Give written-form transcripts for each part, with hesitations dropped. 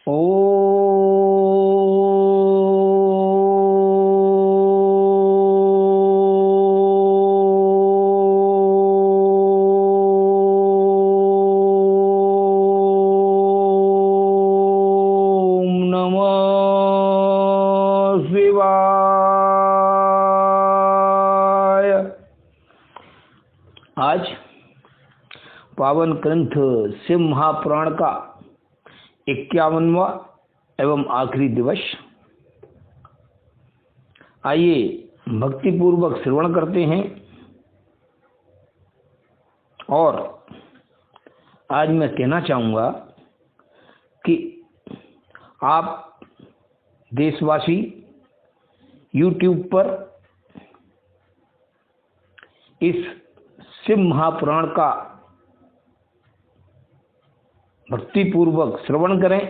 आज पावन ग्रंथ शिव महापुराण का 51वां एवं आखिरी दिवस। आइए भक्ति पूर्वक श्रवण करते हैं। और आज मैं कहना चाहूँगा कि आप देशवासी YouTube पर इस शिव महापुराण का भक्ति पूर्वक श्रवण करें।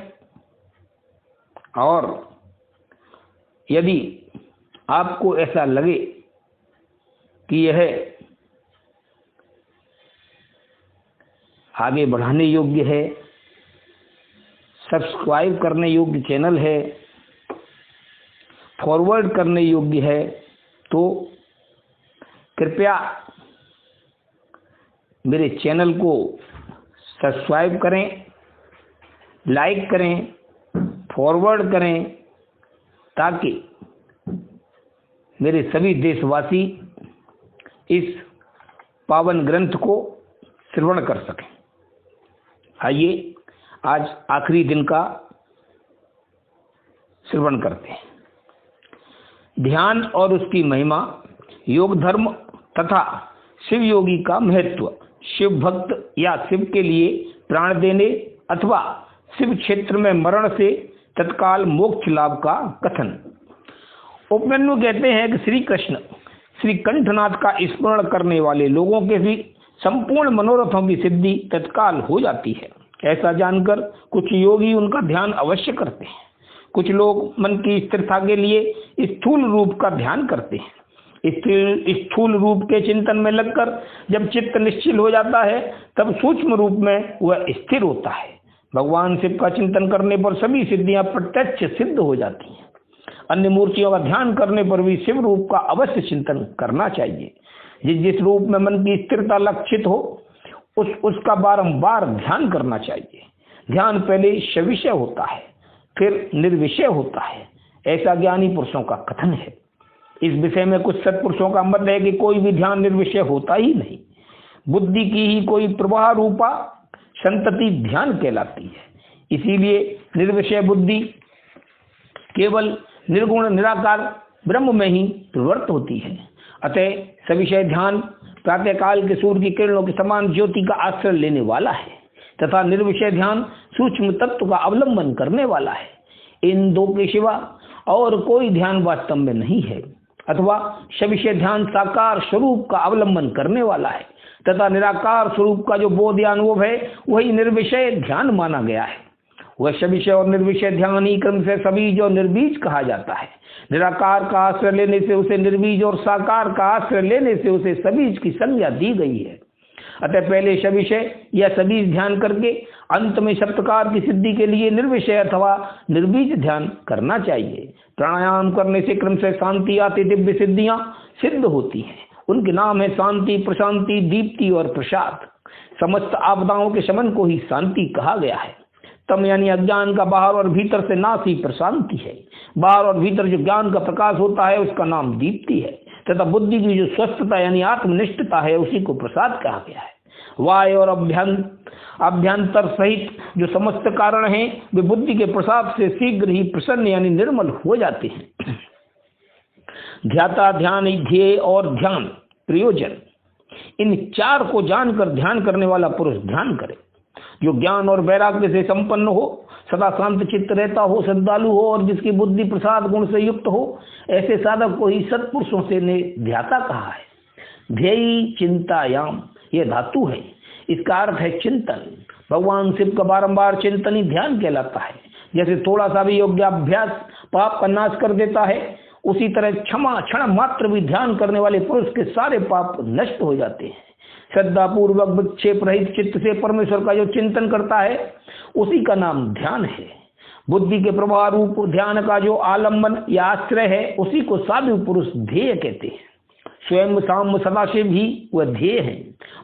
और यदि आपको ऐसा लगे कि यह आगे बढ़ाने योग्य है, सब्सक्राइब करने योग्य चैनल है, फॉरवर्ड करने योग्य है, तो कृपया मेरे चैनल को सब्सक्राइब करें, लाइक करें, फॉरवर्ड करें, ताकि मेरे सभी देशवासी इस पावन ग्रंथ को श्रवण कर सकें। आइए आज आखिरी दिन का श्रवण करते हैं। ध्यान और उसकी महिमा, योग धर्म तथा शिव योगी का महत्व, शिव भक्त या शिव के लिए प्राण देने अथवा शिव क्षेत्र में मरण से तत्काल मोक्ष लाभ का कथन। उपमन्यु कहते हैं कि श्री कृष्ण श्री कंठनाथ का स्मरण करने वाले लोगों के भी संपूर्ण मनोरथों की सिद्धि तत्काल हो जाती है। ऐसा जानकर कुछ योगी उनका ध्यान अवश्य करते हैं। कुछ लोग मन की स्थिरता के लिए स्थूल रूप का ध्यान करते हैं। स्थूल रूप के चिंतन में लगकर जब चित्त निश्चल हो जाता है, तब सूक्ष्म रूप में वह स्थिर होता है। भगवान शिव का चिंतन करने पर सभी सिद्धियां प्रत्यक्ष सिद्ध हो जाती हैं। अन्य मूर्तियों का ध्यान करने पर भी शिव रूप का अवश्य चिंतन करना चाहिए। जिस रूप में मन की स्थिरता लक्षित हो उसका बारंबार ध्यान करना चाहिए। ध्यान पहले सविषय होता है, फिर निर्विषय होता है, ऐसा ज्ञानी पुरुषों का कथन है। इस विषय में कुछ सत्पुरुषों का मत है कि कोई भी ध्यान निर्विषय होता ही नहीं। बुद्धि की ही कोई प्रवाह रूपा संतति ध्यान कहलाती है। इसीलिए निर्विषय बुद्धि केवल निर्गुण निराकार ब्रह्म में ही प्रवृत्त होती है। अतः सविषय ध्यान प्रातःकाल के सूर्य की किरणों के समान ज्योति का आश्रय लेने वाला है तथा निर्विषय ध्यान सूक्ष्म तत्व का अवलंबन करने वाला है। इन दो के सिवा और कोई ध्यान वास्तव में नहीं है। अथवा सविषय ध्यान साकार स्वरूप का अवलंबन करने वाला है तथा निराकार स्वरूप का जो बोध या अनुभव है वही निर्विषय ध्यान माना गया है। वह सविषय और निर्विषय ध्यान ही क्रम से सबीज और निर्बीज कहा जाता है। निराकार का आश्रय लेने से उसे निर्बीज और साकार का आश्रय लेने से उसे सबीज की संज्ञा दी गई है। अतः पहले सविषय या सबीज ध्यान करके अंत में सप्तकार की सिद्धि के लिए निर्विषय अथवा निर्बीज ध्यान करना चाहिए। प्राणायाम करने से क्रम से शांति आती दिव्य सिद्धियां सिद्ध होती हैं। उनके नाम है शांति, प्रशांति, दीप्ति और प्रसाद। समस्त आपदाओं के शमन को ही शांति कहा गया है। तम यानी अज्ञान का बाहर और भीतर से नाश ही प्रशांति है। बाहर और भीतर जो ज्ञान का प्रकाश होता है उसका नाम दीप्ति है तथा बुद्धि की जो स्वस्थता यानी आत्मनिष्ठता है उसी को प्रसाद कहा गया है। वाय और अभ्यंतर सहित जो समस्त कारण हैं वे बुद्धि के प्रसाद से शीघ्र ही प्रसन्न यानी निर्मल हो जाते हैं। ध्याता, ध्यान, ध्येय और ध्यान प्रयोजन, इन चार को जानकर ध्यान करने वाला पुरुष ध्यान करे। जो ज्ञान और वैराग्य से संपन्न हो, सदा शांत चित्त रहता हो, श्रद्धालु हो और जिसकी बुद्धि प्रसाद गुण से युक्त हो, ऐसे साधक को ही सत्पुरुषों से ने ध्याता कहा है। ध्येय चिंतायाम यह धातु है, इसका अर्थ है चिंतन। भगवान शिव का बारंबार चिंतन ही ध्यान कहलाता है। जैसे थोड़ा सा भी योग्याभ्यास पाप का नाश कर देता है, उसी तरह क्षण मात्र भी ध्यान करने वाले पुरुष के सारे पाप नष्ट हो जाते हैं। श्रद्धा पूर्वक विक्षेप रहित चित्त से परमेश्वर का जो चिंतन करता है उसी का नाम ध्यान है। बुद्धि के प्रवाह रूप ध्यान का जो आलम्बन या आश्रय है उसी को साधु पुरुष ध्येय कहते हैं। स्वयं साम्य सदाशिव ही वह ध्येय है।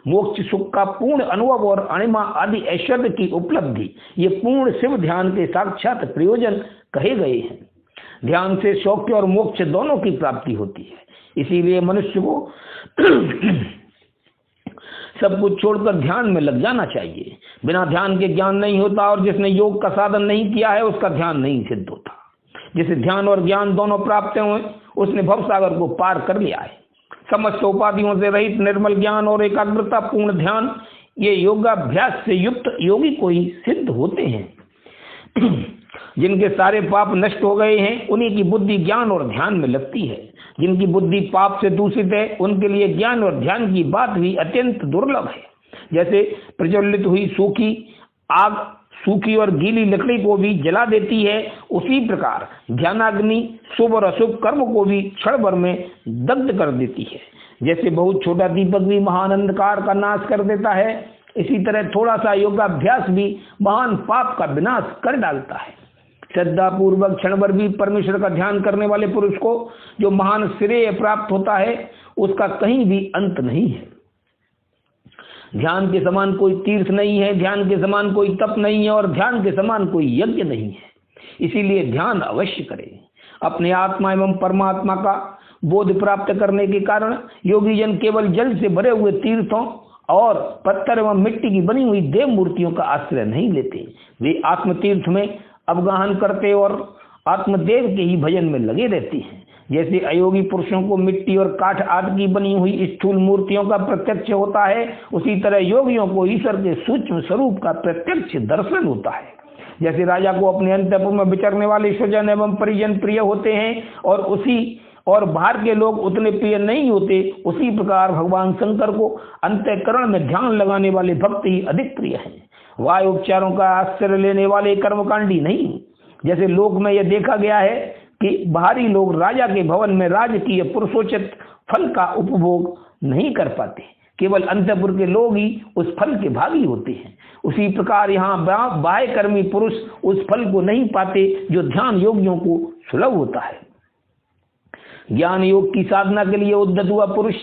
मोक्ष सुख का पूर्ण अनुभव और अणिमा आदि ऐश्वर्य की उपलब्धि ये पूर्ण शिव ध्यान के साक्षात प्रयोजन कहे गए हैं। ध्यान से सौख्य और मोक्ष दोनों की प्राप्ति होती है। इसीलिए मनुष्य को सब कुछ छोड़कर ध्यान में लग जाना चाहिए। बिना ध्यान के ज्ञान नहीं होता और जिसने योग का साधन नहीं किया है उसका ध्यान नहीं सिद्ध होता। जिसे ध्यान और ज्ञान दोनों प्राप्त हुए उसने भवसागर को पार कर लिया है। समस्त उपाधियों से रहित निर्मल ज्ञान और एकाग्रता पूर्ण ध्यान ये योगाभ्यास से युक्त योगी को ही सिद्ध होते हैं। जिनके सारे पाप नष्ट हो गए हैं उन्हीं की बुद्धि ज्ञान और ध्यान में लगती है। जिनकी बुद्धि पाप से दूषित है उनके लिए ज्ञान और ध्यान की बात भी अत्यंत दुर्लभ है। जैसे प्रज्वलित हुई सूखी आग सूखी और गीली लकड़ी को भी जला देती है, उसी प्रकार ध्यानाग्नि शुभ और अशुभ कर्म को भी क्षण भर में दग्ध कर देती है। जैसे बहुत छोटा दीपक भी महान अंधकार का नाश कर देता है, इसी तरह थोड़ा सा योगाभ्यास भी महान पाप का विनाश कर डालता है। श्रद्धा पूर्वक क्षण भर भी परमेश्वर का ध्यान करने वाले पुरुष को जो महान श्रेय प्राप्त होता है उसका कहीं भी अंत नहीं है। ध्यान के समान कोई तीर्थ नहीं है, ध्यान के समान कोई तप नहीं है और ध्यान के समान कोई यज्ञ नहीं है। इसीलिए ध्यान अवश्य करें। अपने आत्मा एवं परमात्मा का बोध प्राप्त करने के कारण योगी जन केवल जल से भरे हुए तीर्थों और पत्थर एवं मिट्टी की बनी हुई देव मूर्तियों का आश्रय नहीं लेते। वे आत्म तीर्थ में अवगाहन करते और आत्मदेव के ही भजन में लगे रहते हैं। जैसे अयोगी पुरुषों को मिट्टी और काठ आदि की बनी हुई स्थूल मूर्तियों का प्रत्यक्ष होता है, उसी तरह योगियों को ईश्वर के सूक्ष्म स्वरूप का प्रत्यक्ष दर्शन होता है। जैसे राजा को अपने अंतःपुर में विचरने वाले स्वजन एवं परिजन प्रिय होते हैं और बाहर के लोग उतने प्रिय नहीं होते, उसी प्रकार भगवान शंकर को अंतःकरण में ध्यान लगाने वाले भक्त ही अधिक प्रिय हैं। वायु उपचारों का आश्रय लेने वाले कर्मकांडी नहीं। जैसे लोक में यह देखा गया है कि बाहरी लोग राजा के भवन में राजकीय पुरुषोचित फल का उपभोग नहीं कर पाते, केवल अंतःपुर के लोग ही उस फल के भागी होते हैं। उसी प्रकार यहाँ बाह्य कर्मी पुरुष उस फल को नहीं पाते जो ध्यान योगियों को सुलभ होता है। ज्ञान योग की साधना के लिए उद्यत हुआ पुरुष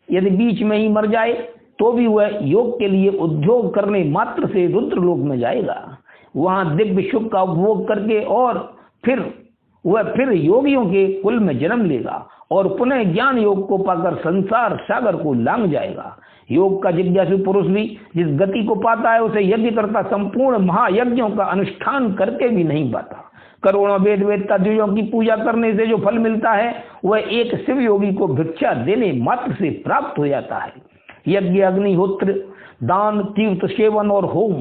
यदि बीच में ही मर जाए तो भी वह योग के लिए उद्योग करने मात्र से रुद्र लोक में जाएगा। वहां दिव्य सुख का उपभोग करके और फिर योगियों के कुल में जन्म लेगा और पुनः ज्ञान योग को पाकर संसार सागर को लांघ जाएगा। योग का जिज्ञासु पुरुष भी जिस गति को पाता है उसे यज्ञ करता संपूर्ण महायज्ञों का अनुष्ठान करके भी नहीं पाता। करोड़ों वेद वेदता द्विजों की पूजा करने से जो फल मिलता है वह एक शिव योगी को भिक्षा देने मात्र से प्राप्त हो जाता है। यज्ञ अग्निहोत्र दान तीर्थ सेवन और होम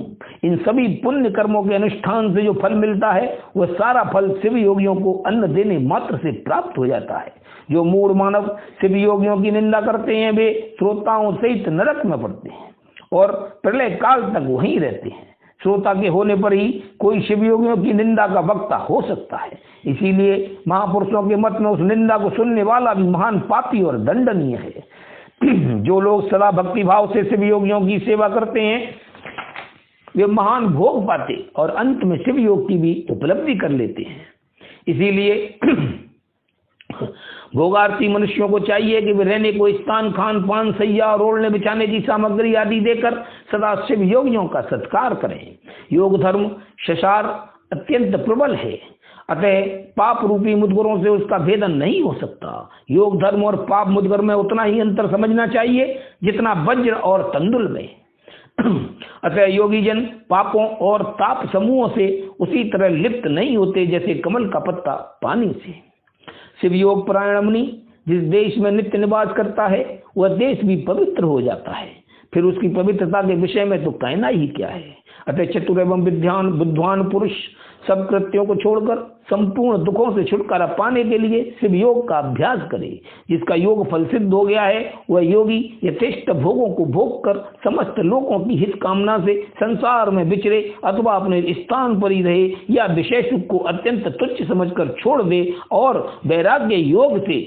इन सभी पुण्य कर्मों के अनुष्ठान से जो फल मिलता है वह सारा फल शिव योगियों को अन्न देने मात्र से प्राप्त हो जाता है। जो मूढ़ मानव शिव योगियों की निंदा करते हैं वे श्रोताओं सहित नरक में पड़ते हैं और प्रलय काल तक वहीं रहते हैं। श्रोता के होने पर ही कोई शिव योगियों की निंदा का वक्ता हो सकता है। इसीलिए महापुरुषों के मत में उस निंदा को सुनने वाला भी महान पापी और दंडनीय है। जो लोग सदा भक्ति भाव से शिव योगियों की सेवा करते हैं वे महान भोग पाते और अंत में शिव योग की भी उपलब्धि कर लेते हैं। इसीलिए भोगार्थी मनुष्यों को चाहिए कि वे रहने को स्थान, खान पान, सैया और ओढ़ने बिछाने की सामग्री आदि देकर सदा शिव योगियों का सत्कार करें। योग धर्म शशार अत्यंत प्रबल है, अतः पाप रूपी मुद्गरों से उसका भेदन नहीं हो सकता। योग धर्म और पाप मुद्गर में उतना ही अंतर समझना चाहिए जितना वज्र और तंदुल में। अतः योगी जन पापों और ताप समूहों से उसी तरह लिप्त नहीं होते जैसे कमल का पत्ता पानी से। शिव योग परायण मुनि जिस देश में नित्य निवास करता है वह देश भी पवित्र हो जाता है। फिर उसकी पवित्रता के विषय में तो कहना ही क्या है। अतः चतुर एवं विद्वान पुरुष सब कृत्यों को छोड़कर संपूर्ण दुखों से छुटकारा पाने के लिए शिव योग का अभ्यास करे। जिसका योग फल सिद्ध हो गया है वह योगी यथेष्ट भोगों को भोग कर समस्त लोगों की हित कामना से संसार में विचरे अथवा अपने स्थान पर ही रहे या विशेष सुख को अत्यंत तुच्छ समझकर छोड़ दे और वैराग्य योग से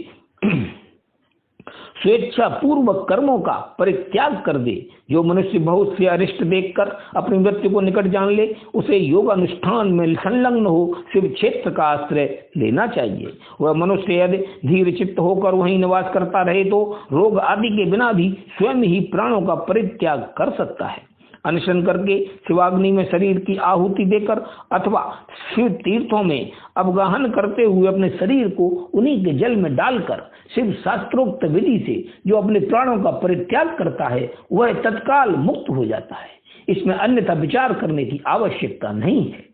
स्वेच्छा पूर्वक कर्मों का परित्याग कर दे। जो मनुष्य बहुत से अरिष्ट देखकर अपनी मृत्यु को निकट जान ले, उसे योग अनुष्ठान में संलग्न हो शिव क्षेत्र का आश्रय लेना चाहिए। वह मनुष्य यदि धीर चित्त होकर वहीं निवास करता रहे तो रोग आदि के बिना भी स्वयं ही प्राणों का परित्याग कर सकता है। अनशन करके शिवाग्नि में शरीर की आहुति देकर अथवा शिव तीर्थों में अवगाहन करते हुए अपने शरीर को उन्हीं के जल में डालकर शिव शास्त्रोक्त विधि से जो अपने प्राणों का परित्याग करता है वह तत्काल मुक्त हो जाता है। इसमें अन्यथा विचार करने की आवश्यकता नहीं है।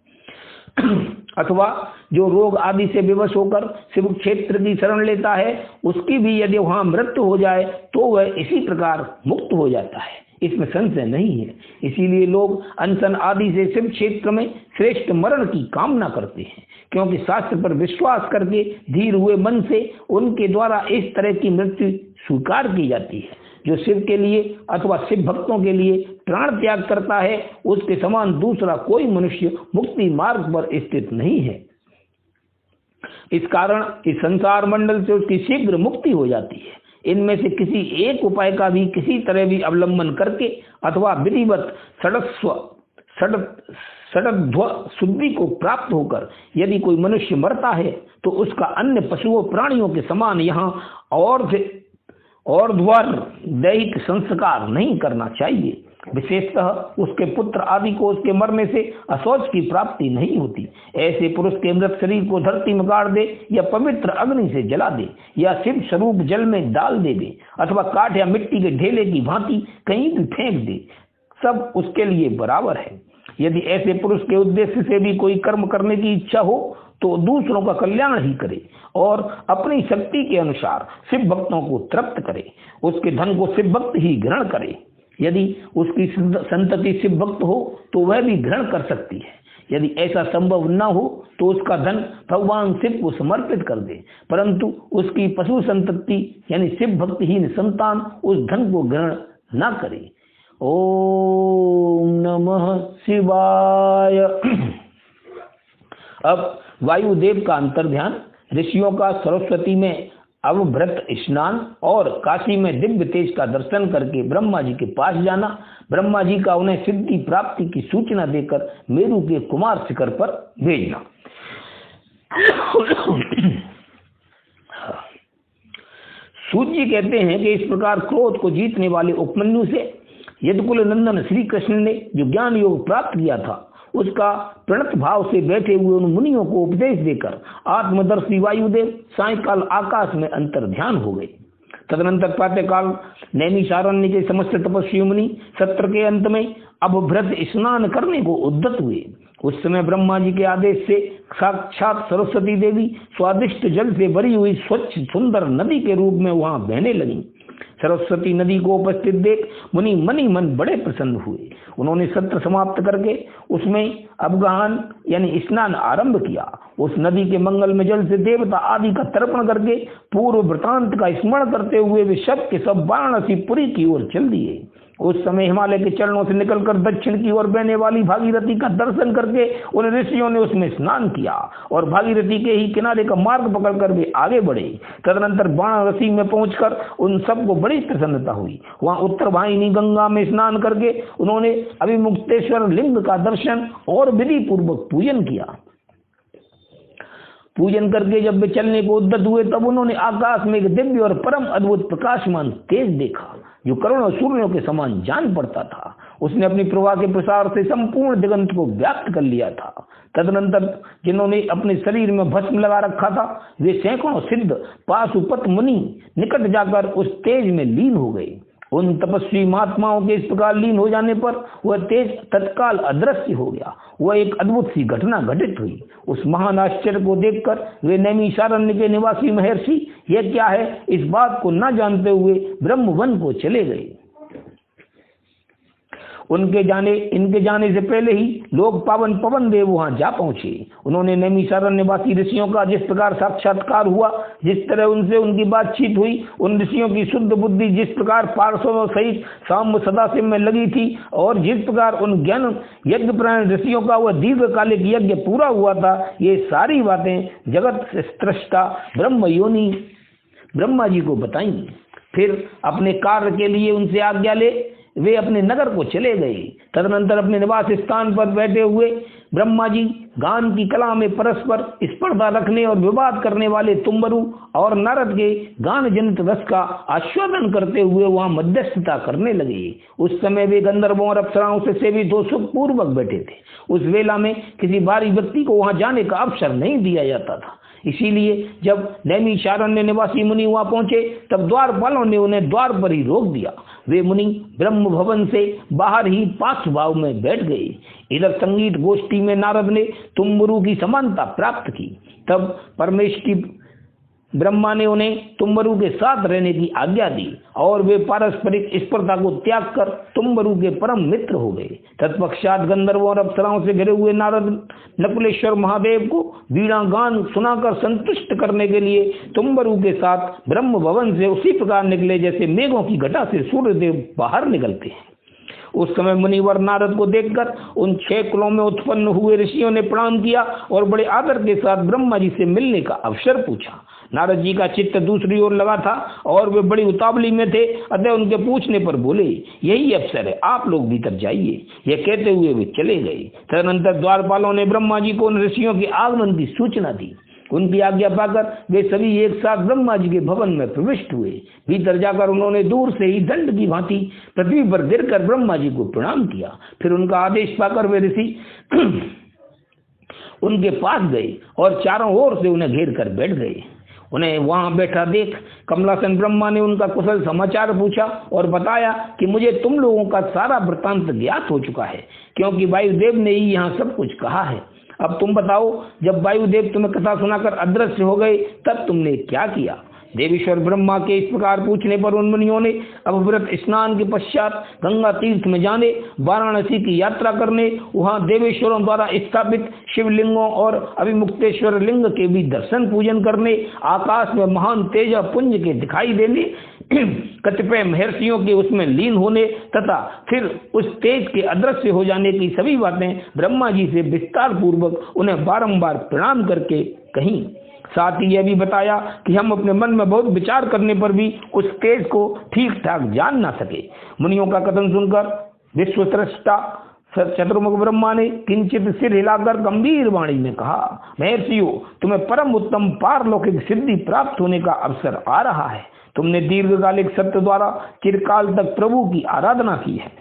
अथवा जो रोग आदि से विवश होकर शिव क्षेत्र की शरण लेता है, उसकी भी यदि वहां मृत्यु हो जाए तो वह इसी प्रकार मुक्त हो जाता है, इसमें संशय नहीं है। इसीलिए लोग अनशन आदि से शिव क्षेत्र में श्रेष्ठ मरण की कामना करते हैं, क्योंकि शास्त्र पर विश्वास करके धीर हुए मन से उनके द्वारा इस तरह की मृत्यु स्वीकार की जाती है। जो शिव के लिए अथवा शिव भक्तों के लिए प्राण त्याग करता है, उसके समान दूसरा कोई मनुष्य मुक्ति मार्ग पर स्थित नहीं है। इस कारण इस संसार मंडल से उसकी शीघ्र मुक्ति हो जाती है। इनमें से किसी एक उपाय का भी किसी तरह भी अवलंबन करके अथवा विधिवत षडध्व शुद्धि को प्राप्त होकर यदि कोई मनुष्य मरता है तो उसका अन्य पशुओं प्राणियों के समान यहाँ और द्वार दैहिक संस्कार नहीं करना चाहिए। विशेषतः उसके पुत्र आदि को उसके मरने से अशौच की प्राप्ति नहीं होती। ऐसे पुरुष के मृत शरीर को धरती में गाड़ दे या पवित्र अग्नि से जला दे या शिव स्वरूप जल में डाल देवे अथवा काठ या मिट्टी के ढेले की भांति कहीं भी फेंक दे, सब उसके लिए बराबर है। यदि ऐसे पुरुष के उद्देश्य से भी कोई कर्म करने की इच्छा हो तो दूसरों का कल्याण ही करे और अपनी शक्ति के अनुसार शिव भक्तों को तृप्त करे। उसके धन को शिव भक्त ही ग्रहण करे। यदि उसकी संतति शिव भक्त हो तो वह भी ग्रहण कर सकती है। यदि ऐसा संभव न हो तो उसका धन भगवान शिव को समर्पित कर दे, परंतु उसकी पशु संतति यानी शिव भक्तहीन संतान उस धन को ग्रहण न करे। ओम नमः शिवाय। अब वायुदेव का अंतर्ध्यान, ऋषियों का सरस्वती में अवभृत स्नान और काशी में दिव्य तेज का दर्शन करके ब्रह्मा जी के पास जाना, ब्रह्मा जी का उन्हें सिद्धि प्राप्ति की सूचना देकर मेरू के कुमार शिखर पर भेजना। सूर्य कहते हैं कि इस प्रकार क्रोध को जीतने वाले उपमन्यु से यदुकुल नंदन श्री कृष्ण ने जो ज्ञान योग प्राप्त किया था उसका प्रणत भाव से बैठे हुए उन मुनियों को उपदेश देकर आत्मदर्शी वायुदेव सायकाल आकाश में अंतर्ध्यान हो गए। तदनंतर प्रातःकाल नैमिषारण्य के समस्त तपस्वी मुनि सत्र के अंत में अभभृत स्नान करने को उद्यत हुए। उस समय ब्रह्मा जी के आदेश से साक्षात सरस्वती देवी स्वादिष्ट जल से भरी हुई स्वच्छ सुंदर नदी के रूप में वहां बहने लगी। सरस्वती नदी को उपस्थित देख मुनि मनी मन बड़े प्रसन्न हुए। उन्होंने सत्र समाप्त करके उसमें अवगाहन यानी स्नान आरंभ किया। उस नदी के मंगल में जल से देवता आदि का तर्पण करके पूर्व वृतांत का स्मरण करते हुए वे सब के सब वाराणसी पुरी की ओर चल दिए। उस समय हिमालय के चरणों से निकलकर दक्षिण की ओर बहने वाली भागीरथी का दर्शन करके उन ऋषियों ने उसमें स्नान किया और भागीरथी के ही किनारे का मार्ग पकड़कर वे आगे बढ़े। तदनंतर वाराणसी में पहुंचकर उन सबको बड़ी प्रसन्नता हुई। वहां उत्तर वाहिनी गंगा में स्नान करके उन्होंने अभिमुक्तेश्वर लिंग का दर्शन और विधि पूर्वक पूजन किया। पूजन करके जब वे चलने को उद्यत हुए तब उन्होंने आकाश में एक दिव्य और परम अद्भुत प्रकाशमान तेज देखा जो करोड़ों सूर्यों के समान जान पड़ता था। उसने अपनी प्रभा के प्रसार से संपूर्ण दिगंत को व्याप्त कर लिया था। तदनंतर जिन्होंने अपने शरीर में भस्म लगा रखा था वे सैकड़ों सिद्ध पाशुपत मुनि निकट जाकर उस तेज में लीन हो गए। उन तपस्वी महात्माओं के इस प्रकार लीन हो जाने पर वह तेज तत्काल अदृश्य हो गया। वह एक अद्भुत सी घटना घटित हुई। उस महान आश्चर्य को देखकर वे नैमिषारण्य के निवासी महर्षि यह क्या है इस बात को न जानते हुए ब्रह्मवन को चले गए। इनके जाने से पहले ही लोग पावन पवन देव वहां जा पहुंचे। उन्होंने नैमिषारण्यवासी ऋषियों का जिस प्रकार साक्षात्कार हुआ, जिस तरह उनसे उनकी बातचीत हुई, उन ऋषियों की शुद्ध बुद्धि जिस प्रकार पार्षदों सहित साम्य सदाशिव में लगी थी और जिस प्रकार उन ज्ञान यज्ञ प्राण ऋषियों का वह दीर्घकालिक यज्ञ पूरा हुआ था, ये सारी बातें जगत सृष्टा ब्रह्म योनि ब्रह्मा जी को बताई। फिर अपने कार्य के लिए उनसे आज्ञा ले वे अपने नगर को चले गए। तदनंतर अपने निवास स्थान पर बैठे हुए ब्रह्मा जी गान की कला में परस्पर स्पर्धा रखने और विवाद करने वाले तुम्बरु और नारद के गान जनित रस का आस्वादन करते हुए वहां मध्यस्थता करने लगे। उस समय वे गंधर्वों और अप्सराओं से सेवित हो सुख पूर्वक बैठे थे। उस वेला में किसी बाहरी व्यक्ति को वहां जाने का अवसर नहीं दिया जाता था। इसीलिए जब नैमिषारण्य निवासी मुनि वहां पहुंचे तब द्वारपालों ने उन्हें द्वार पर ही रोक दिया। वे मुनि ब्रह्म भवन से बाहर ही पार्श्व भाव में बैठ गए। इधर संगीत गोष्ठी में नारद ने तुम्बुरु की समानता प्राप्त की। तब परमेष्टि ब्रह्मा ने उन्हें तुम्बरु के साथ रहने की आज्ञा दी और वे पारस्परिक स्पर्धा को त्याग कर तुम्बरु के परम मित्र हो गए। तत्पश्चात गंधर्वों और अप्सराओं से घिरे हुए नारद नकुलेश्वर महादेव को वीणा गान सुनाकर संतुष्ट करने के लिए तुम्बरु के साथ ब्रह्म भवन से उसी प्रकार निकले जैसे मेघों की घटा से सूर्यदेव बाहर निकलते हैं। उस समय मुनिवर नारद को देखकर उन 6 कुलों में उत्पन्न हुए ऋषियों ने प्रणाम किया और बड़े आदर के साथ ब्रह्मा जी से मिलने का अवसर पूछा। नारद जी का चित्त दूसरी ओर लगा था और वे बड़ी उतावली में थे, अतः उनके पूछने पर बोले, यही अवसर है, आप लोग भीतर जाइए। यह कहते हुए वे चले गए। तदनंतर द्वारपालों ने ब्रह्मा जी को उन ऋषियों के आगमन की सूचना दी। उनकी आज्ञा पाकर वे सभी एक साथ ब्रह्मा जी के भवन में प्रविष्ट हुए। भीतर जाकर उन्होंने दूर से ही दंड की भांति पृथ्वी पर गिरकर ब्रह्मा जी को प्रणाम किया। फिर उनका आदेश पाकर वे ऋषि उनके पास गए और चारों ओर से उन्हें घेर कर बैठ गए। उन्हें वहां बैठा देख कमलासन ब्रह्मा ने उनका कुशल समाचार पूछा और बताया कि मुझे तुम लोगों का सारा वृत्तांत ज्ञात हो चुका है, क्योंकि वायुदेव ने ही यहाँ सब कुछ कहा है। अब तुम बताओ, जब वायुदेव तुम्हें कथा सुनाकर अदृश्य हो गए तब तुमने क्या किया? देवेश्वर ब्रह्मा के इस प्रकार पूछने पर उन मुनियों ने अभिव्रत स्नान के पश्चात गंगा तीर्थ में जाने, वाराणसी की यात्रा करने, वहां देवेश्वरों द्वारा स्थापित शिवलिंगों और अभिमुक्तेश्वर लिंग के भी दर्शन पूजन करने, आकाश में महान तेज पुंज के दिखाई देने, कतिपय महर्षियों के उसमें लीन होने तथा फिर उस तेज के अदृश्य हो जाने की सभी बातें ब्रह्मा जी से विस्तार पूर्वक उन्हें बारंबार प्रणाम करके कहीं। साथ ही यह भी बताया कि हम अपने मन में बहुत विचार करने पर भी उस तेज को ठीक ठाक जान ना सके। मुनियों का कथन सुनकर विश्वस्रष्टा चतुर्मुख ब्रह्मा ने किंचित सिर हिलाकर गंभीर वाणी में कहा, महर्षियों, तुम्हें परम उत्तम पारलौकिक सिद्धि प्राप्त होने का अवसर आ रहा है। तुमने दीर्घकालिक सत्य द्वारा चिरकाल तक प्रभु की आराधना की है,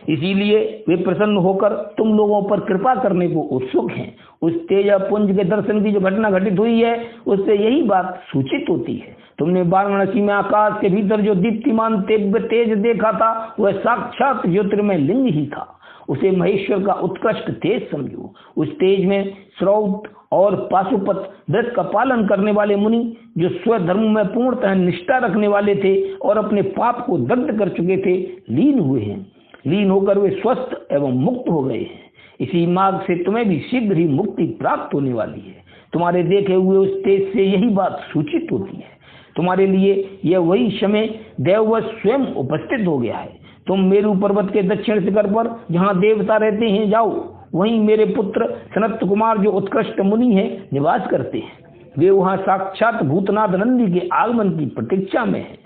इसीलिए वे प्रसन्न होकर तुम लोगों पर कृपा करने को उत्सुक हैं। उस तेज पुंज के दर्शन की जो घटना घटित हुई है उससे यही बात सूचित होती है। तुमने वाराणसी में आकाश के भीतर जो दीप्तिमान तेज देखा था वह साक्षात ज्योतिर्मय लिंग ही था। उसे महेश्वर का उत्कृष्ट तेज समझो। उस तेज में श्रौत और पाशुपत व्रत का पालन करने वाले मुनि जो स्वधर्म में पूर्णतः निष्ठा रखने वाले थे और अपने पाप को दग्ध कर चुके थे, लीन हुए हैं। लीन होकर वे स्वस्थ एवं मुक्त हो गए हैं। इसी मार्ग से तुम्हें भी शीघ्र ही मुक्ति प्राप्त होने वाली है। तुम्हारे देखे हुए उस तेज से यही बात सूचित होती है। तुम्हारे लिए यह वही समय देववश स्वयं उपस्थित हो गया है। तुम मेरु पर्वत के दक्षिण शिखर पर जहाँ देवता रहते हैं जाओ। वहीं मेरे पुत्र सनत कुमार जो उत्कृष्ट मुनि हैं निवास करते हैं। वे वहाँ साक्षात भूतनाथ नंदी के आगमन की प्रतीक्षा में है।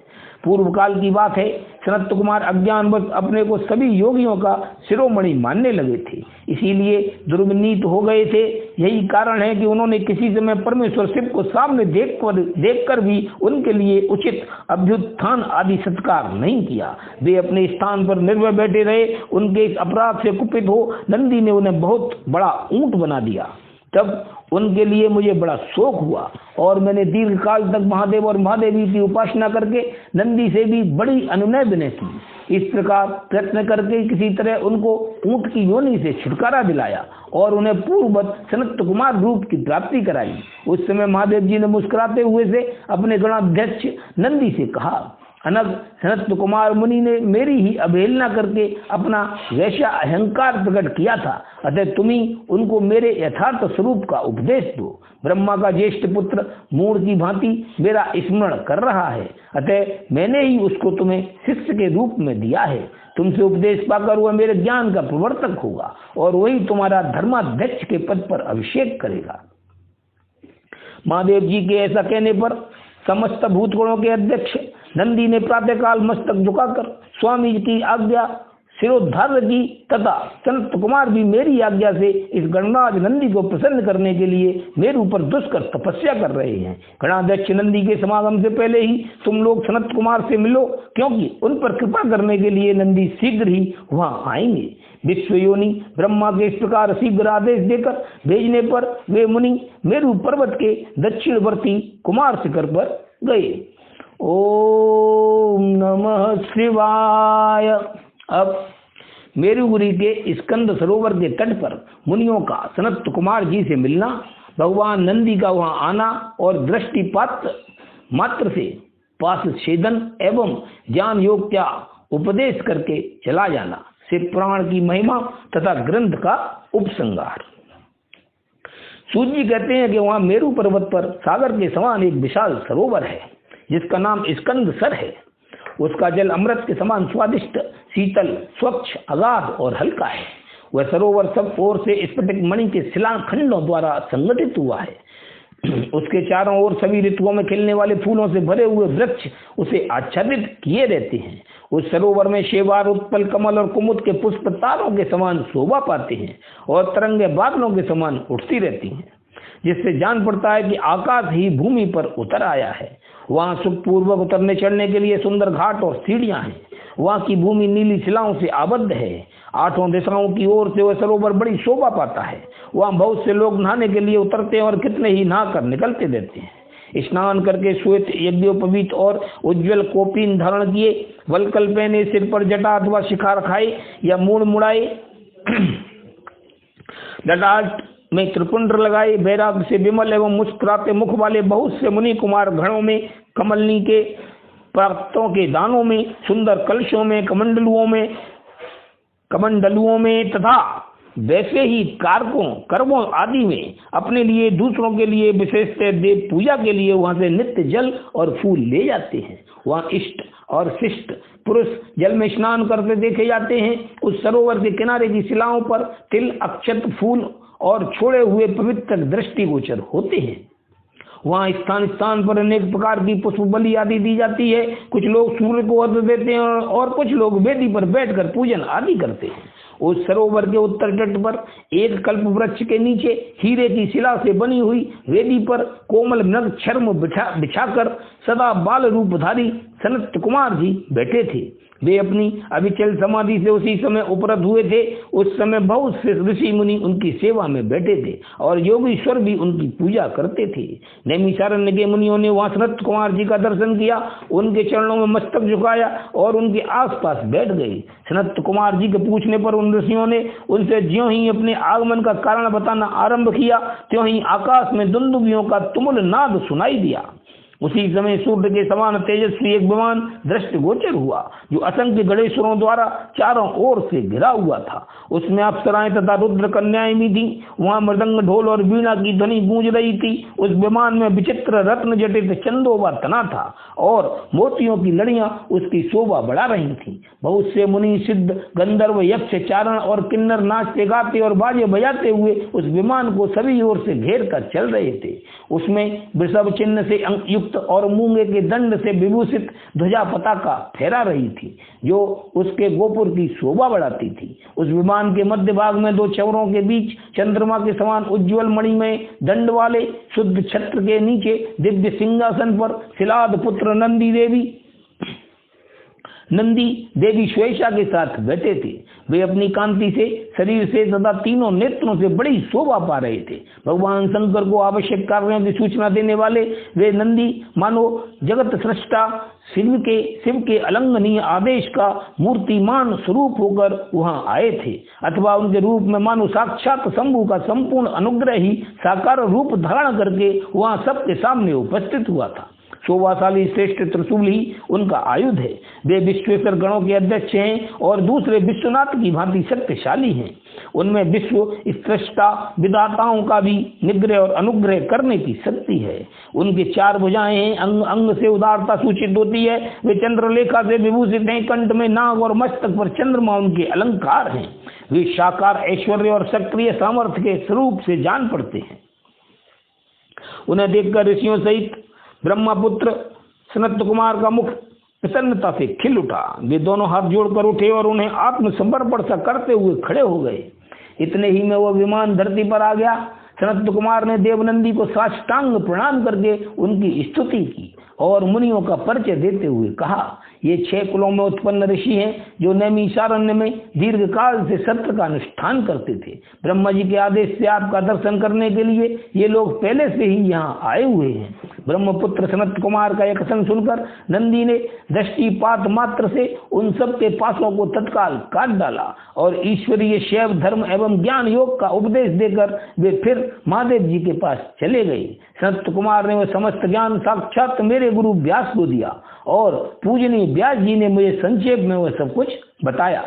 पूर्व काल की बात है, सनत कुमार अज्ञानवश अपने को सभी योगियों का शिरोमणि मानने लगे थे, इसीलिए दुर्विनीत हो गए थे। यही कारण है कि उन्होंने किसी समय परमेश्वर शिव को सामने देखकर भी उनके लिए उचित अभ्युत्थान आदि सत्कार नहीं किया। वे अपने स्थान पर निर्भय बैठे रहे। उनके इस अपराध से कुपित हो नंदी ने उन्हें बहुत बड़ा ऊंट बना दिया। तब उनके लिए मुझे बड़ा शोक हुआ और मैंने दीर्घ काल तक महादेव और महादेवी की उपासना करके नंदी से भी बड़ी अनुनय विनय की। इस प्रकार प्रयत्न करके किसी तरह उनको ऊंट की योनि से छुटकारा दिलाया और उन्हें पूर्ववत सनत कुमार रूप की प्राप्ति कराई। उस समय महादेव जी ने मुस्कुराते हुए से अपने गणाध्यक्ष नंदी से कहा, अनग सनत कुमार मुनि ने मेरी ही अवहेलना करके अपना वैसा अहंकार प्रकट किया था, अतः तुम ही उनको मेरे यथार्थ स्वरूप का उपदेश दो। ब्रह्मा का ज्येष्ठ पुत्र मूढ़ की भांति मेरा स्मरण कर रहा है, अतः मैंने ही उसको तुम्हें शिष्य के रूप में दिया है। तुमसे उपदेश पाकर वह मेरे ज्ञान का प्रवर्तक होगा और वही तुम्हारा धर्माध्यक्ष के पद पर अभिषेक करेगा। महादेव जी के ऐसा कहने पर समस्त भूतगणों के अध्यक्ष नंदी ने प्रातःकाल मस्तक झुकाकर स्वामी जी की आज्ञा सिरोद्धार्य की तथा सनत कुमार भी मेरी आज्ञा से इस गणराज नंदी को प्रसन्न करने के लिए मेरे ऊपर दुष्कर तपस्या कर रहे हैं। गणाध्यक्ष नंदी के समागम से पहले ही तुम लोग सनत कुमार से मिलो, क्योंकि उन पर कृपा करने के लिए नंदी शीघ्र ही वहां आएंगे। विश्वयोनि ब्रह्मा के इस प्रकार शीघ्र आदेश देकर भेजने पर वे मुनि मेरु पर्वत के दक्षिणवर्ती कुमार शिखर पर गए। ओम नमः शिवाय। अब मेरुगिरी के स्कंद सरोवर के तट पर मुनियों का सनत कुमार जी से मिलना, भगवान नंदी का वहां आना और दृष्टिपात मात्र से पास छेदन एवं ज्ञान योग का उपदेश करके चला जाना, शिव पुराण की महिमा तथा ग्रंथ का उपसंहार। सूत जी कहते हैं कि वहां मेरु पर्वत पर सागर के समान एक विशाल सरोवर है जिसका नाम स्कंद सर है। उसका जल अमृत के समान स्वादिष्ट, शीतल, स्वच्छ, अगाध और हल्का है। वह सरोवर सब ओर से स्फटिक मणि के शिलाखंडों द्वारा संगठित हुआ है। उसके चारों ओर सभी ऋतुओं में खिलने वाले फूलों से भरे हुए वृक्ष उसे आच्छादित किए रहते हैं। उस सरोवर में शेवार, उत्पल, कमल और कुमुद के पुष्प तारों के समान शोभा पाते हैं और तरंगे बादलों के समान उठती रहती हैं, जिससे जान पड़ता है कि आकाश ही भूमि पर उतर आया है। वहाँ सुखपूर्वक उतरने चढ़ने के लिए सुंदर घाट और सीढ़ियां हैं। वहाँ की भूमि नीली शिलाओं से आबद्ध है। आठों दिशाओं की ओर से वह सरोवर बड़ी शोभा पाता है। वहाँ बहुत से लोग नहाने के लिए उतरते हैं और कितने ही नहाकर निकलते रहते हैं। स्नान करके श्वेत यज्ञोपवीत और उज्ज्वल कोपीन धारण किए, वलकल पहने, सिर पर जटा अथवा शिखा रखाए या मूड़ मुड़ाए, ललाट में त्रिपुंड लगाए, बैराग से विमल एवं मुस्कुराते मुख वाले बहुत से मुनि कुमार घड़ों में, कमलनी के पत्तों के दानों में, सुंदर कलशों में, कमंडलुओं में तथा वैसे ही कारकों, कर्मों आदि में अपने लिए, दूसरों के लिए, विशेषतः देव पूजा के लिए वहां से नित्य जल और फूल ले जाते हैं। वहाँ इष्ट और शिष्ट पुरुष जल में स्नान करते देखे जाते हैं। उस सरोवर के किनारे की शिलाओं पर तिल, अक्षत, फूल और छोड़े हुए पवित्र दृष्टिगोचर होते हैं। वहाँ स्थान स्थान पर अनेक प्रकार की पुष्प बलि आदि दी जाती है। कुछ लोग सूर्य को अर्घ्य देते हैं और कुछ लोग वेदी पर बैठकर पूजन आदि करते हैं। उस सरोवर के उत्तर तट पर एक कल्प वृक्ष के नीचे हीरे की शिला से बनी हुई वेदी पर कोमल मृग चर्म बिछाकर सदा बाल रूपधारी सनत कुमार जी बैठे थे। वे अपनी अविचल समाधि से उसी समय उपरत हुए थे। उस समय बहुत से ऋषि मुनि उनकी सेवा में बैठे थे और योगीश्वर भी उनकी पूजा करते थे। नैमिषारण्य के मुनियों ने वहां सनत कुमार जी का दर्शन किया, उनके चरणों में मस्तक झुकाया और उनके आसपास बैठ गए। सनत कुमार जी के पूछने पर उन ऋषियों ने उनसे ज्यों ही अपने आगमन का कारण बताना आरंभ किया, त्यों ही आकाश में दुंदुभियों का तुमुल नाद सुनाई दिया। उसी समय सूर्य के समान तेजस्वी एक विमान दृष्टिगोचर हुआ, जो असंख्य गणेश्वरों द्वारा चारों ओर से घिरा हुआ था। उसमें अप्सराएं तथा रुद्र कन्याएं भी थीं। वहां मृदंग, ढोल और वीणा की ध्वनि गूंज रही थी। उस विमान में विचित्र रत्न जटित चंदोबा तना था और मोतियों की लड़ियां उसकी शोभा बढ़ा रही थीं। बहुत से मुनि, सिद्ध, गंधर्व, यक्ष, चारण और किन्नर नाचते गाते और बाजे बजाते हुए उस विमान को सभी ओर से घेर कर चल रहे थे। उसमें वृषभ चिन्ह से युक्त और मूंगे के दंड से विभूषित ध्वजा पताका फहरा रही थी, जो उसके गोपुर की शोभा बढ़ाती थी। उस विमान के मध्य भाग में दो चौरों के बीच चंद्रमा के समान उज्ज्वल मणिमय दंड वाले शुद्ध छत्र के नीचे दिव्य सिंहासन पर शिलाद पुत्र नंदी देवी श्वेशा के साथ बैठे थे। वे अपनी कांति से, शरीर से तथा तीनों नेत्रों से बड़ी शोभा पा रहे थे। भगवान शंकर को आवश्यक कार्यों की सूचना देने वाले वे नंदी मानो जगत सृष्टा शिव के अलंघनीय आदेश का मूर्तिमान स्वरूप होकर वहां आए थे, अथवा उनके रूप में मानो साक्षात शंभु का संपूर्ण अनुग्रह ही साकार रूप धारण करके वहां सबके सामने उपस्थित हुआ था। शोभाशाली श्रेष्ठ त्रिशूल ही उनका आयुध है। वे विश्वेश्वर गणों के अध्यक्ष हैं और दूसरे विश्वनाथ की भांति शक्तिशाली हैं। उनमें विश्व सृष्टा विधाताओं का भी निग्रह और अनुग्रह करने की शक्ति है। उनके चार भुजाएं हैं, अंग अंग से उदारता सूचित होती है। वे चंद्रलेखा से विभूषित हैं, कंठ में नाग और मस्तक पर चंद्रमा उनके अलंकार हैं। वे साकार ऐश्वर्य और सक्रिय सामर्थ्य के स्वरूप से जान पड़ते हैं। उन्हें देखकर ऋषियों सहित ब्रह्मपुत्र सनत कुमार का मुख प्रसन्नता से खिल उठा। वे दोनों हाथ जोड़कर उठे और उन्हें आत्मसमर्पण सा करते हुए खड़े हो गए। इतने ही में वह विमान धरती पर आ गया। सनत कुमार ने देवनंदी को साष्टांग प्रणाम करके उनकी स्तुति की और मुनियों का परिचय देते हुए कहा, ये 6 कुलों में उत्पन्न ऋषि हैं जो नैमिषारण्य में दीर्घ काल से सत्र का अनुष्ठान करते थे। ब्रह्मा जी के आदेश से आपका दर्शन करने के लिए ये लोग पहले से ही यहाँ आए हुए हैं। ब्रह्मपुत्र सनत कुमार का यह कथन सुनकर नंदी ने दृष्टिपात मात्र से उन सब के पासों को तत्काल काट डाला और ईश्वरीय शैव धर्म एवं ज्ञान योग का उपदेश देकर वे फिर महादेव जी के पास चले गए। सनत कुमार ने वह समस्त ज्ञान साक्षात मेरे गुरु व्यास को दिया और पूजनीय व्यास जी ने मुझे संक्षेप में वह सब कुछ बताया।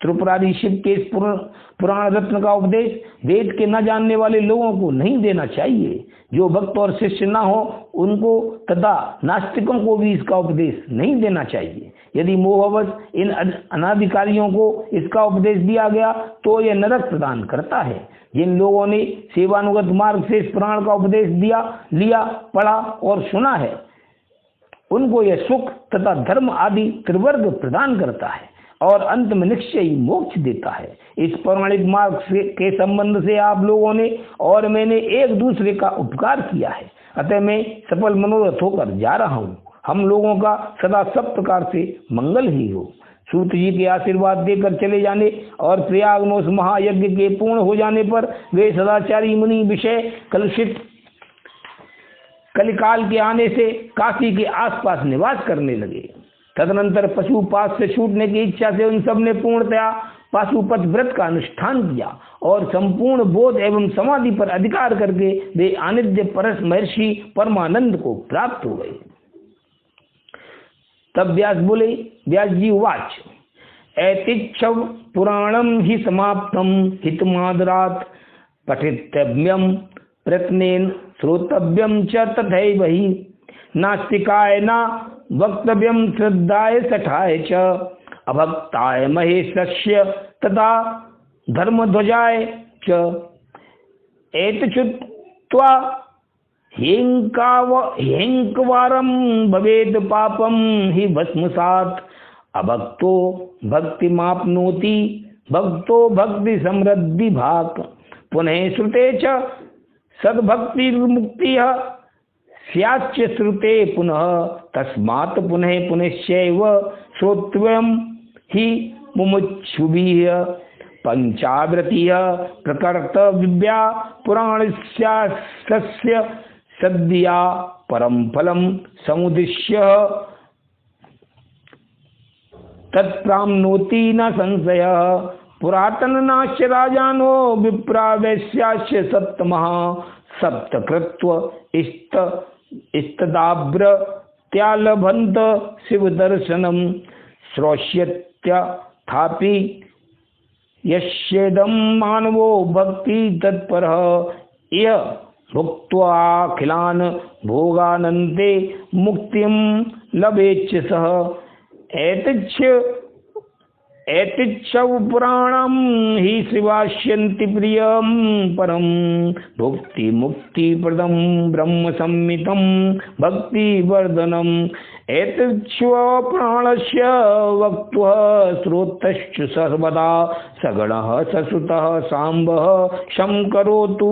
त्रिपुरारी शिव के इस पुराण रत्न का उपदेश वेद के न जानने वाले लोगों को नहीं देना चाहिए। जो भक्त और शिष्य न हो उनको तथा नास्तिकों को भी इसका उपदेश नहीं देना चाहिए। यदि मोहवश इन अनाधिकारियों को इसका उपदेश दिया गया तो यह नरक प्रदान करता है। जिन लोगों ने सेवानुगत मार्ग से इस पुराण का उपदेश लिया, पढ़ा और सुना है, उनको यह सुख तथा धर्म आदि त्रिवर्ग प्रदान करता है और अंत में निश्चय ही मोक्ष देता है। इस पौराणिक मार्ग के संबंध से आप लोगों ने और मैंने एक दूसरे का उपकार किया है, अतः मैं सफल मनोरथ होकर जा रहा हूँ। हम लोगों का सदा सब प्रकार से मंगल ही हो। सूत जी के आशीर्वाद देकर चले जाने और प्रयागनोस महायज्ञ के पूर्ण हो जाने पर वे सदाचारी मुनि विषय कलुषित कलिकाल के आने से काशी के आसपास निवास करने लगे। तदनंतर पशुपात से छूटने की इच्छा से उन सब ने पूर्णतया पाशुपत व्रत का अनुष्ठान किया और संपूर्ण बोध एवं समाधि पर अधिकार करके वे आनिध्य परस महर्षि परमानंद को प्राप्त हो गए। तब व्यास बोले, व्यास जी उवाच, ऐतिच्छव पुराणम ही समाप्तम हितमादरात पठितव्यम प्रत्नेन श्रोतव्यम च तथैव हि नास्तिकाय न वक्तव्यम श्रद्धाय सठाय च अभक्ताय महेशस्य तथा धर्मध्वजाय च एतच्छ्रुत्वा ह्येकवारं भवेद पापम हि भस्मसात् अभक्तो भक्तिमाप्नोति भक्तो भक्ति समृद्धि भाक् पुनः श्रुते च सद्भक्तिर्मुक्तिः स्याच्च श्रुते पुनः तस्मात् पुनः पुनश्चैव श्रोतव्यं हि मुमुक्षुभिः पंचावृतिः प्रकर्तव्या पुराणस्य सद्या परम फलम समुद्दिश्य तत्प्राप्नोति न संशयः पुरातननाश्च राजानो विप्रा वैश्याश्च सप्तमः सप्तकृत्व इस्तदाभ्रत्यालभन्त शिवदर्शनं श्रोष्यत्याथापि यस्येदं मानवो भक्ति तत्परः यः भुक्त्वाखिलान् भोगानन्ते मुक्तिं लभेच्च सः एतच्छव पुराणं हि शिवास्यन्ति प्रियं परं भुक्ति मुक्ति प्रदं ब्रह्म संहितं भक्ति वर्धनम् एतच्छव पुराणस्य वक्तुः श्रोतश्च सर्वदा सगणः ससुतः सांबः शंकरोतु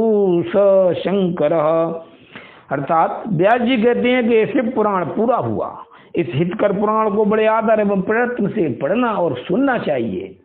स शंकरः। अर्थात व्यास जी कहते हैं कि ऐसे पुराण पूरा हुआ। इस हितकर पुराण को बड़े आदर एवं प्रयत्न से पढ़ना और सुनना चाहिए।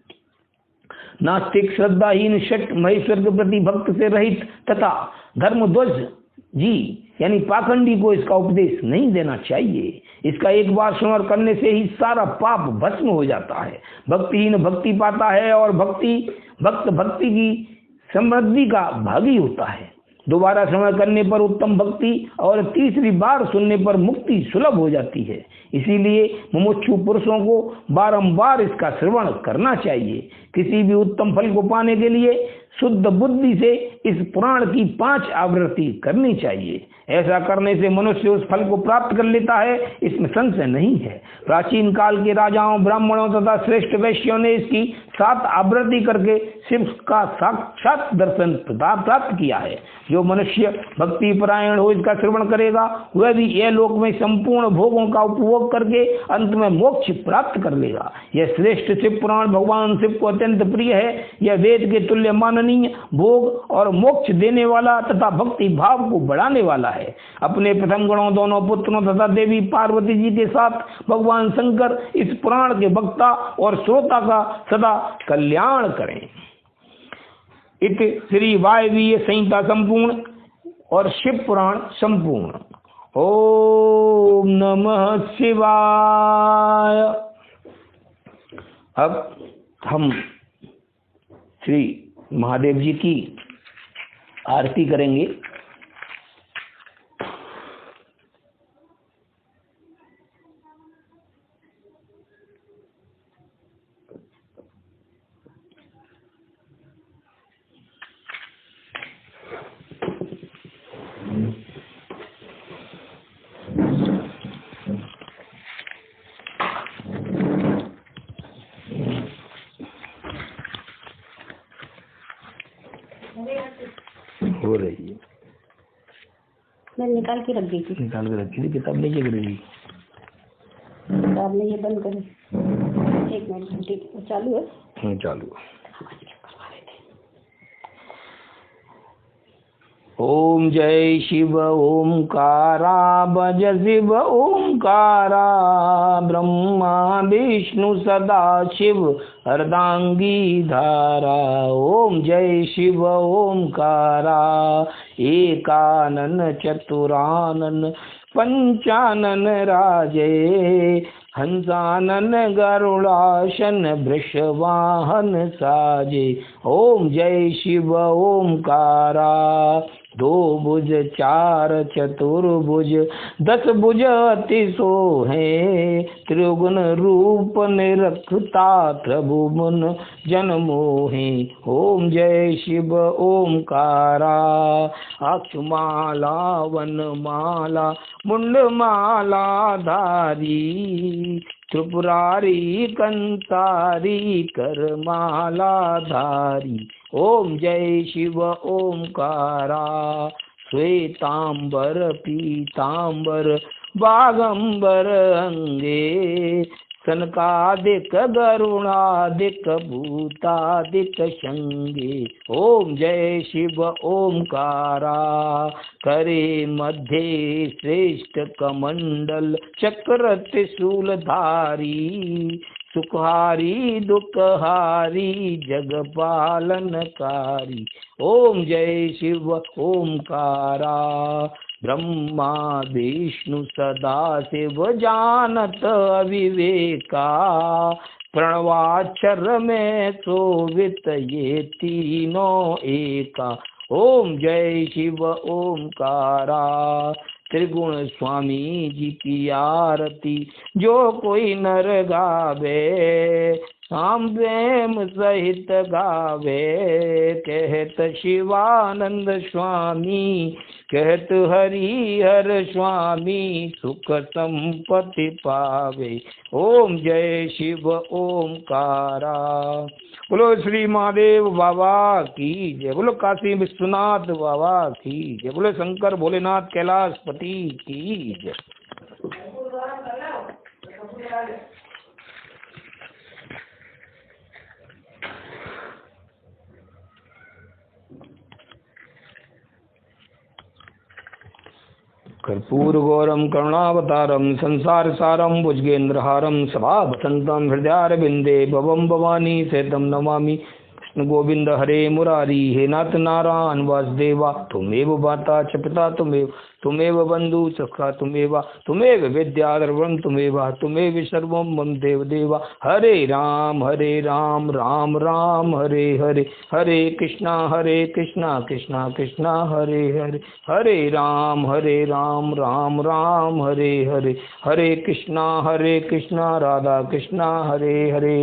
नास्तिक श्रद्धाहीन शठ महेश्वर के प्रति भक्त से रहित तथा धर्मध्वज जी यानी पाखंडी को इसका उपदेश नहीं देना चाहिए। इसका एक बार स्मरण करने से ही सारा पाप भस्म हो जाता है। भक्तिहीन भक्ति पाता है और भक्त भक्ति की समृद्धि का भागी होता है। दोबारा श्रवण करने पर उत्तम भक्ति और तीसरी बार सुनने पर मुक्ति सुलभ हो जाती है। इसीलिए मुमुक्षु पुरुषों को बारंबार इसका श्रवण करना चाहिए। किसी भी उत्तम फल को पाने के लिए शुद्ध बुद्धि से इस पुराण की 5 आवृत्ति करनी चाहिए। ऐसा करने से मनुष्य उस फल को प्राप्त कर लेता है, इसमें संशय नहीं है। प्राचीन काल के राजाओं, ब्राह्मणों तथा श्रेष्ठ वैश्यों ने इसकी 7 आवृत्ति करके शिव का साक्षात दर्शन प्राप्त किया है। जो मनुष्य भक्ति परायण हो इसका श्रवण करेगा वह भी यह लोक में संपूर्ण भोगों का उपभोग करके अंत में मोक्ष प्राप्त कर लेगा। यह श्रेष्ठ शिव पुराण भगवान शिव को अत्यंत प्रिय है। यह वेद के तुल्य माननीय, भोग और मोक्ष देने वाला तथा भक्ति भाव को बढ़ाने वाला है। अपने प्रथम गणों, दोनों पुत्रों तथा देवी पार्वती जी के साथ भगवान शंकर इस पुराण के वक्ता और श्रोता का सदा कल्याण करें। इत श्री वायवीय संहिता संपूर्ण और शिव पुराण संपूर्ण। ओम नमः शिवाय। अब हम श्री महादेव जी की आरती करेंगे। हो रही है, मैं निकाल के रख दी थी। निकाल के रखी थी, किताब नीचे गिरी। आपने ये बंद करी, 1 मिनट चालू है। चालू। ओम जय शिव ओंकारा, भज शिव ओंकारा, ब्रह्मा विष्णु सदा शिव अर्धांगी धारा। ओम जय शिव ओंकारा, एकानन चतुरानन पंचानन राजे, हंसानन गरुड़ाशन वृषवाहन साजे। ओम जय शिव ओंकारा, 2 भुज 4 चतुर्भुज 10 भुज अति सोहे, त्रिगुण रूप निरखता प्रभु मुन जन मोहे। ओम जय शिव ओंकारा, अक्षमाला वनमाला मुंडमाला धारी, त्रिपुरारी कंतारी करमाला धारी। ओम जय शिव ओंकारा, श्वेतांबर पीतांबर बागंबर अंगे, सनकादिक गरुणादिक भूतादिक शंगे। ओम जय शिव ओंकारा, करे मध्य श्रेष्ठ कमंडल चक्र त्रिशूलधारी, सुखहारी दुखहारी जगपालनकारी। ओम जय शिव ओंकारा, ब्रह्मा विष्णु सदा शिव जानत अविवेका, प्रणवाक्षर में शोभित ये तीनों एका। ओम जय शिव ओंकारा, त्रिगुण स्वामी जी की आरती जो कोई नर गावे, शाम प्रेम सहित गावे। कहत शिवानंद स्वामी, कहत हरिहर स्वामी, सुख संपत्ति पावे। ओम जय शिव ओंकारा। बोलो श्री महादेव बाबा की जय, बोलो काशी विश्वनाथ बाबा की जय, बोलो शंकर भोलेनाथ कैलाशपति की जय। कर्पूर गौरम करुणावतारम संसार सारम भुजगेन्द्रहारम सभा वसंतम हृदयारविंदे भवम भवानी सेतम नमामि। कृष्ण गोविंद हरे मुरारी, हे नाथ नारायण वासुदेवा, तुमेव माता च पिता तुमेव बंधु सखा तुमेव विद्या द्रवण तुमेव सर्वं मम देवदेवा। हरे राम राम राम हरे हरे, हरे कृष्णा कृष्णा कृष्णा हरे हरे, हरे राम राम राम हरे हरे, हरे कृष्णा राधा कृष्णा हरे हरे।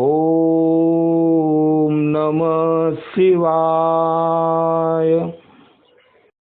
ओम नमः शिवाय।